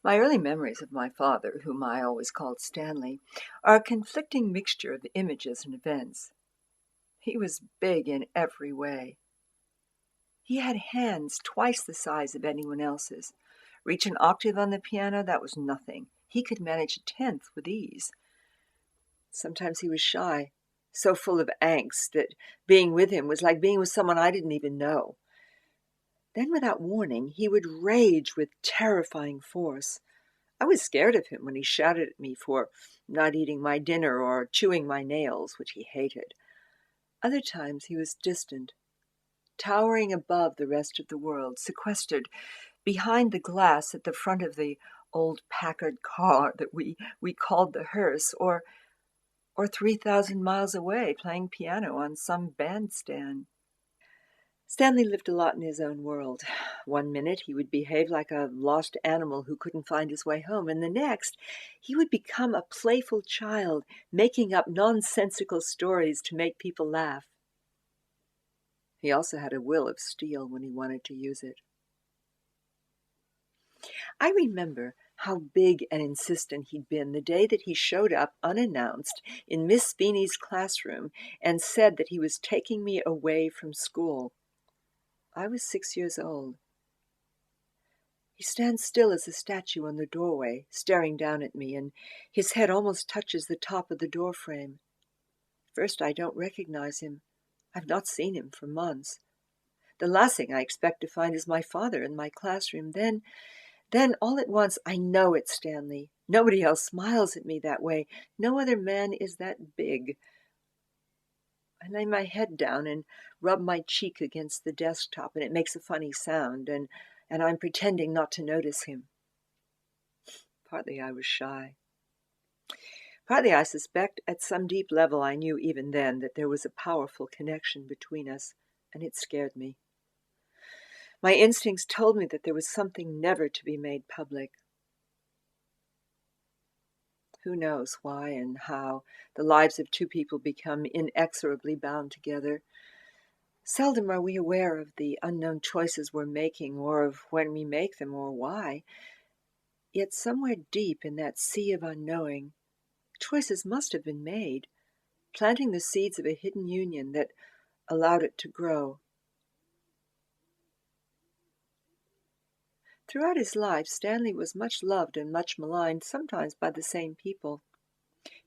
My early memories of my father, whom I always called Stanley, are a conflicting mixture of images and events. He was big in every way. He had hands twice the size of anyone else's. Reach an octave on the piano, that was nothing. He could manage a tenth with ease. Sometimes he was shy, so full of angst that being with him was like being with someone I didn't even know. Then, without warning, he would rage with terrifying force. I was scared of him when he shouted at me for not eating my dinner or chewing my nails, which he hated. Other times he was distant, towering above the rest of the world, sequestered behind the glass at the front of the old Packard car that we called the hearse, or 3,000 miles away playing piano on some bandstand. Stanley lived a lot in his own world. One minute he would behave like a lost animal who couldn't find his way home, and the next he would become a playful child, making up nonsensical stories to make people laugh. He also had a will of steel when he wanted to use it. I remember how big and insistent he'd been the day that he showed up unannounced in Miss Speeney's classroom and said that he was taking me away from school. I was 6 years old. He stands still as a statue on the doorway, staring down at me, and his head almost touches the top of the door frame. First, I don't recognize him. I've not seen him for months. The last thing I expect to find is my father in my classroom. Then, all at once, I know it's Stanley. Nobody else smiles at me that way. No other man is that big. I lay my head down and rub my cheek against the desktop, and it makes a funny sound, and I'm pretending not to notice him. Partly I was shy. Partly I suspect at some deep level I knew even then that there was a powerful connection between us, and it scared me. My instincts told me that there was something never to be made public. Who knows why and how the lives of two people become inexorably bound together. Seldom are we aware of the unknown choices we're making, or of when we make them, or why. Yet somewhere deep in that sea of unknowing, choices must have been made, planting the seeds of a hidden union that allowed it to grow. Throughout his life, Stanley was much loved and much maligned, sometimes by the same people.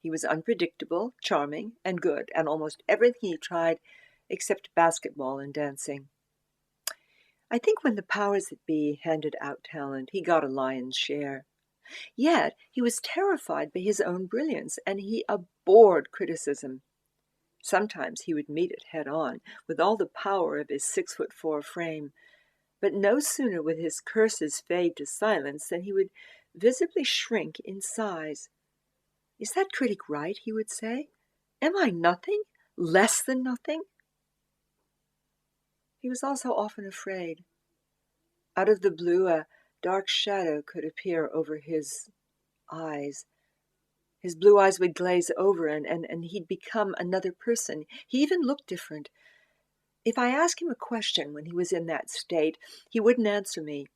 He was unpredictable, charming, and good at almost everything he tried except basketball and dancing. I think when the powers that be handed out talent, he got a lion's share. Yet he was terrified by his own brilliance, and he abhorred criticism. Sometimes he would meet it head-on, with all the power of his 6'4" frame, but no sooner would his curses fade to silence than he would visibly shrink in size. "Is that critic right?" he would say. "Am I nothing? Less than nothing?" He was also often afraid. Out of the blue, a dark shadow could appear over his eyes. His blue eyes would glaze over, and he'd become another person. He even looked different. If I asked him a question when he was in that state, he wouldn't answer me.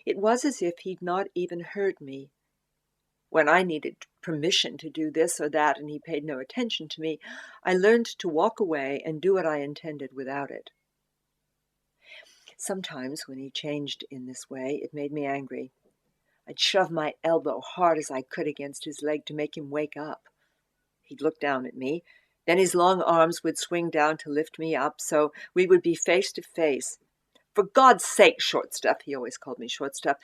It was as if he'd not even heard me. When I needed permission to do this or that and he paid no attention to me, I learned to walk away and do what I intended without it. Sometimes, when he changed in this way, it made me angry. I'd shove my elbow hard as I could against his leg to make him wake up. He'd look down at me. Then his long arms would swing down to lift me up, so we would be face to face. "For God's sake, Shortstuff," he always called me Shortstuff.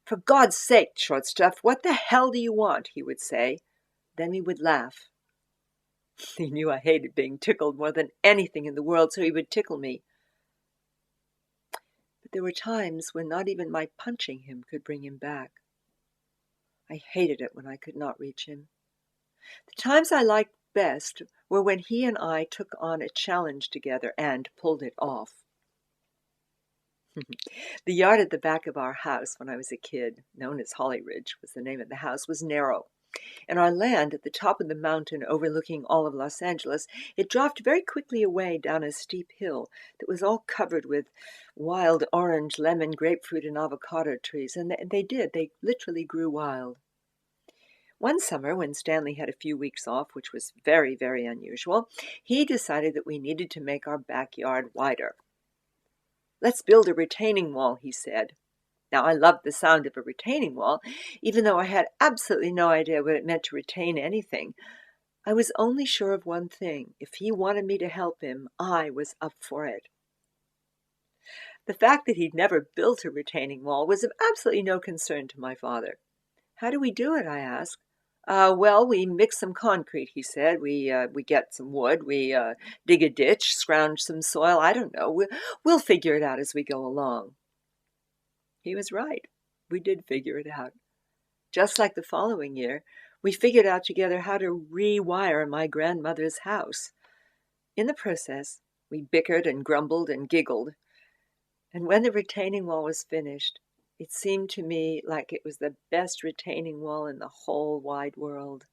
"For God's sake, Shortstuff, what the hell do you want?" he would say. Then we would laugh. He knew I hated being tickled more than anything in the world, so he would tickle me. But there were times when not even my punching him could bring him back. I hated it when I could not reach him. The times I liked best were when he and I took on a challenge together and pulled it off. The yard at the back of our house when I was a kid, known as Holly Ridge was the name of the house, was narrow. And our land at the top of the mountain overlooking all of Los Angeles, it dropped very quickly away down a steep hill that was all covered with wild orange, lemon, grapefruit, and avocado trees. And they literally grew wild. One summer, when Stanley had a few weeks off, which was very, very unusual, he decided that we needed to make our backyard wider. "Let's build a retaining wall," he said. Now, I loved the sound of a retaining wall, even though I had absolutely no idea what it meant to retain anything. I was only sure of one thing: if he wanted me to help him, I was up for it. The fact that he'd never built a retaining wall was of absolutely no concern to my father. "How do we do it?" I asked. Well, we mix some concrete," he said. We get some wood. We dig a ditch, scrounge some soil. I don't know. We'll figure it out as we go along." He was right. We did figure it out. Just like the following year, we figured out together how to rewire my grandmother's house. In the process, we bickered and grumbled and giggled. And when the retaining wall was finished, it seemed to me like it was the best retaining wall in the whole wide world.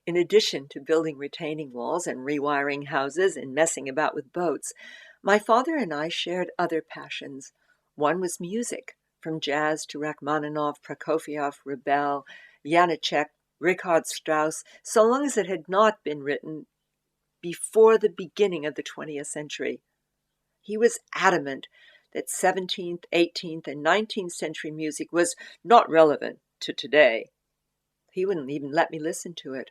In addition to building retaining walls and rewiring houses and messing about with boats, my father and I shared other passions. One was music, from jazz to Rachmaninoff, Prokofiev, Ravel, Janacek, Richard Strauss, so long as it had not been written before the beginning of the 20th century. He was adamant that 17th, 18th, and 19th century music was not relevant to today. He wouldn't even let me listen to it.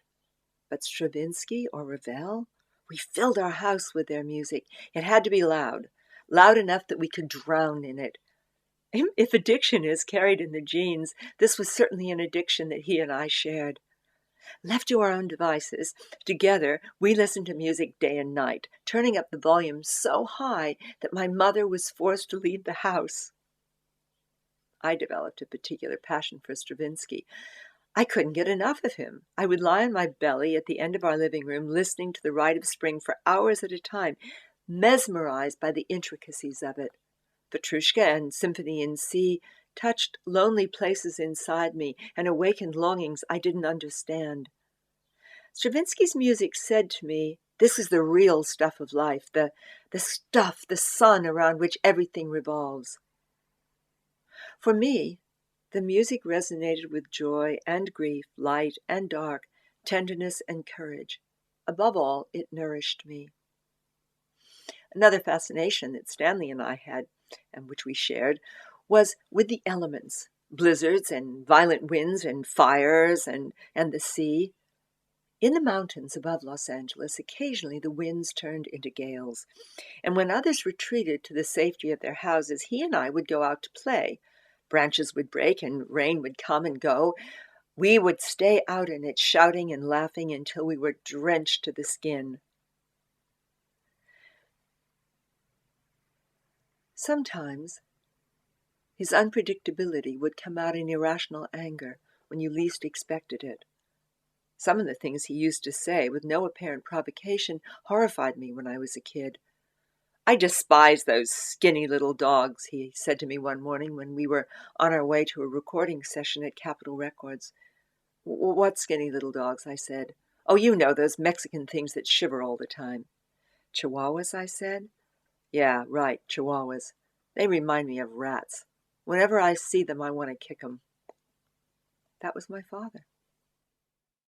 But Stravinsky or Ravel? We filled our house with their music. It had to be loud enough that we could drown in it. If addiction is carried in the genes, this was certainly an addiction that he and I shared. Left to our own devices, together we listened to music day and night, turning up the volume so high that my mother was forced to leave the house. I developed a particular passion for Stravinsky. I couldn't get enough of him. I would lie on my belly at the end of our living room, listening to The Rite of Spring for hours at a time, mesmerized by the intricacies of it. Petrushka and Symphony in C touched lonely places inside me and awakened longings I didn't understand. Stravinsky's music said to me, this is the real stuff of life, the stuff, the sun around which everything revolves. For me, the music resonated with joy and grief, light and dark, tenderness and courage. Above all, it nourished me. Another fascination that Stanley and I had, and which we shared, was with the elements, blizzards and violent winds and fires and the sea. In the mountains above Los Angeles, occasionally the winds turned into gales, and when others retreated to the safety of their houses, he and I would go out to play. Branches would break and rain would come and go. We would stay out in it, shouting and laughing until we were drenched to the skin. Sometimes his unpredictability would come out in irrational anger when you least expected it. Some of the things he used to say, with no apparent provocation, horrified me when I was a kid. "I despise those skinny little dogs," he said to me one morning when we were on our way to a recording session at Capitol Records. "What skinny little dogs?" I said. "Oh, you know, those Mexican things that shiver all the time." "Chihuahuas?" I said. "Yeah, right, Chihuahuas. They remind me of rats. Whenever I see them, I want to kick them." That was my father.